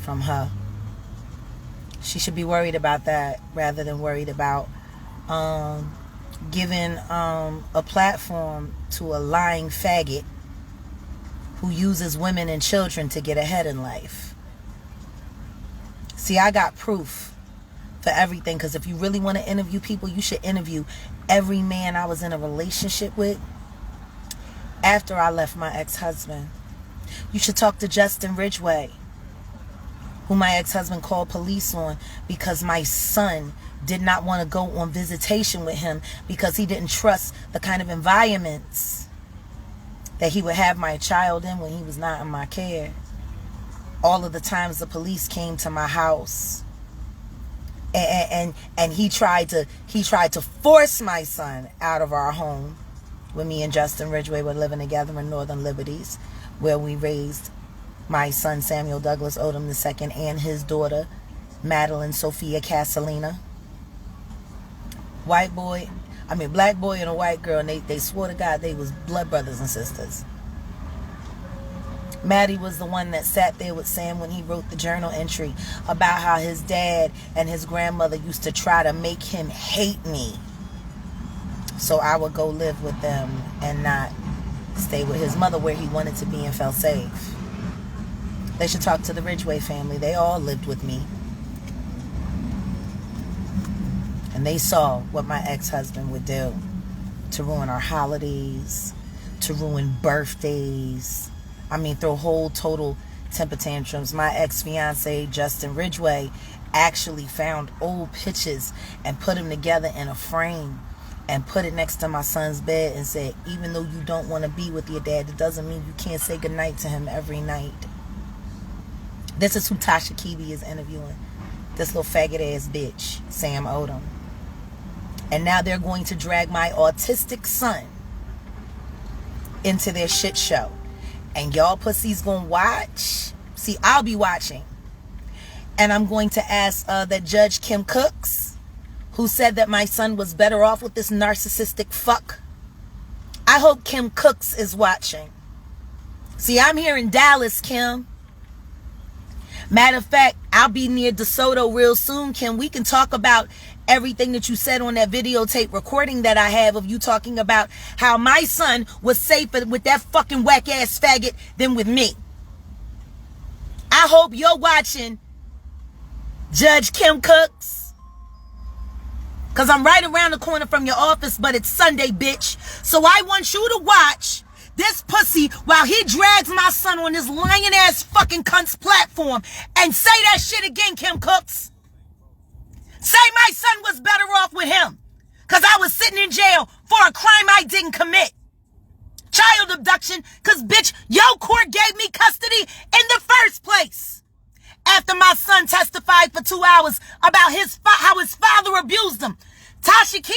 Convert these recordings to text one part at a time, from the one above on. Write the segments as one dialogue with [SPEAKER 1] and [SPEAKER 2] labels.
[SPEAKER 1] from her. She should be worried about that rather than worried about giving a platform to a lying faggot who uses women and children to get ahead in life. See, I got proof for everything, because if you really want to interview people, you should interview every man I was in a relationship with after I left my ex-husband. You should talk to Justin Ridgway, who my ex-husband called police on because my son did not want to go on visitation with him because he didn't trust the kind of environments that he would have my child in when he was not in my care. All of the times the police came to my house and he tried to force my son out of our home when me and Justin Ridgway were living together in Northern Liberties, where we raised my son Samuel Douglas Odom II and his daughter Madeline Sophia Casalina. Black boy and a white girl, and they swore to God they was blood brothers and sisters. Maddie was the one that sat there with Sam when he wrote the journal entry about how his dad and his grandmother used to try to make him hate me, so I would go live with them and not stay with his mother where he wanted to be and felt safe. They should talk to the Ridgway family. They all lived with me. And they saw what my ex-husband would do to ruin our holidays, to ruin birthdays. I mean, throw whole total temper tantrums. My ex-fiance, Justin Ridgway, actually found old pictures and put them together in a frame and put it next to my son's bed and said, even though you don't want to be with your dad, it doesn't mean you can't say goodnight to him every night. This is who Tasha K is interviewing. This little faggot-ass bitch, Sam Odom. And now they're going to drag my autistic son into their shit show. And y'all pussies gonna watch. See, I'll be watching. And I'm going to ask that Judge Kim Cooks, who said that my son was better off with this narcissistic fuck. I hope Kim Cooks is watching. See, I'm here in Dallas, Kim. Matter of fact, I'll be near DeSoto real soon, Kim. We can talk about everything that you said on that videotape recording that I have of you talking about how my son was safer with that fucking whack-ass faggot than with me. I hope you're watching, Judge Kim Cooks. Because I'm right around the corner from your office, but it's Sunday, bitch. So I want you to watch this pussy while he drags my son on this lying-ass fucking cunt's platform and say that shit again, Kim Cooks. Say my son was better off with him because I was sitting in jail for a crime I didn't commit. Child abduction, because, bitch, your court gave me custody in the first place. After my son testified for 2 hours about how his father abused him. Tasha K,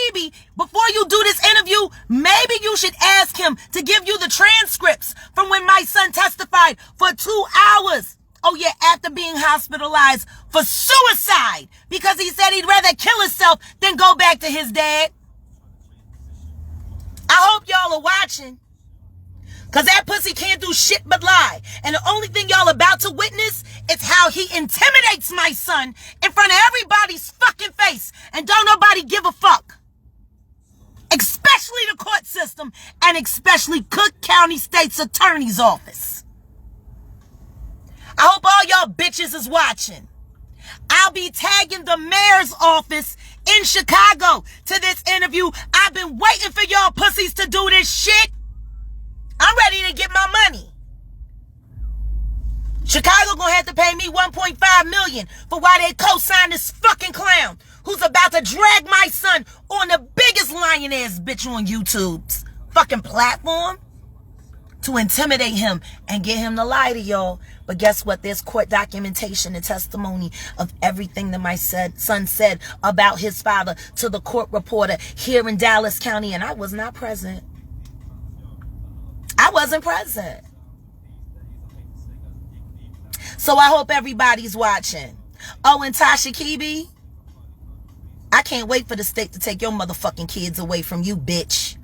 [SPEAKER 1] before you do this interview, maybe you should ask him to give you the transcripts from when my son testified for 2 hours. Oh yeah, after being hospitalized for suicide because he said he'd rather kill himself than go back to his dad. I hope y'all are watching. Because that pussy can't do shit but lie. And the only thing y'all about to witness is how he intimidates my son in front of everybody's fucking face. And don't nobody give a fuck. Especially the court system and especially Cook County State's Attorney's Office. I hope all y'all bitches is watching. I'll be tagging the mayor's office in Chicago to this interview. I've been waiting for y'all pussies to do this shit. I'm ready to get my money. Chicago gonna have to pay me $1.5 million for why they co-signed this fucking clown who's about to drag my son on the biggest lying-ass bitch on YouTube's fucking platform to intimidate him and get him to lie to y'all. But guess what? There's court documentation and testimony of everything that my son said about his father to the court reporter here in Dallas County, and I was not present. I wasn't present. So I hope everybody's watching. Oh, and Tasha K, I can't wait for the state to take your motherfucking kids away from you, bitch.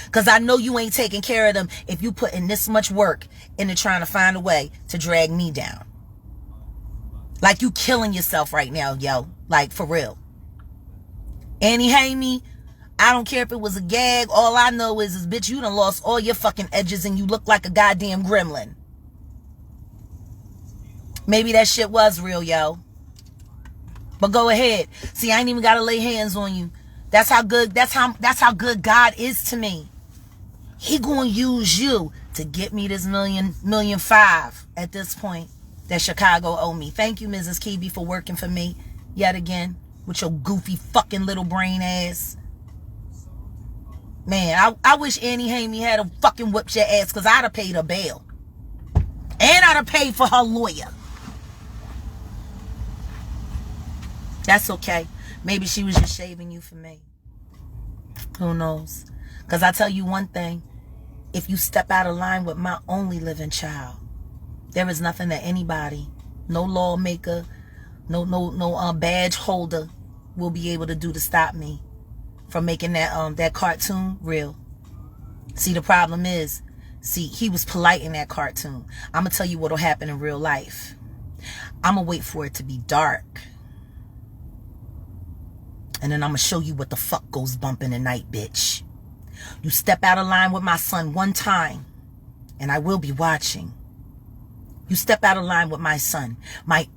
[SPEAKER 1] Because I know you ain't taking care of them if you put in this much work into trying to find a way to drag me down. Like you killing yourself right now, yo. Like for real. Annie Hamey, I don't care if it was a gag. All I know is bitch, you done lost all your fucking edges and you look like a goddamn gremlin. Maybe that shit was real, yo. But go ahead. See, I ain't even gotta lay hands on you. That's how good good God is to me. He gonna use you to get me this million five at this point that Chicago owe me. Thank you, Mrs. Keeby, for working for me yet again with your goofy fucking little brain ass. Man, I wish Annie Hamey had a fucking whipped your ass, because I'd have paid her bail. And I'd have paid for her lawyer. That's okay. Maybe she was just shaving you for me. Who knows? Because I tell you one thing. If you step out of line with my only living child, there is nothing that anybody, no lawmaker, no badge holder will be able to do to stop me from making that cartoon real. See, the problem is, he was polite in that cartoon. I'm going to tell you what will happen in real life. I'm going to wait for it to be dark. And then I'm going to show you what the fuck goes bump in the night, bitch. You step out of line with my son one time, and I will be watching. You step out of line with my son, my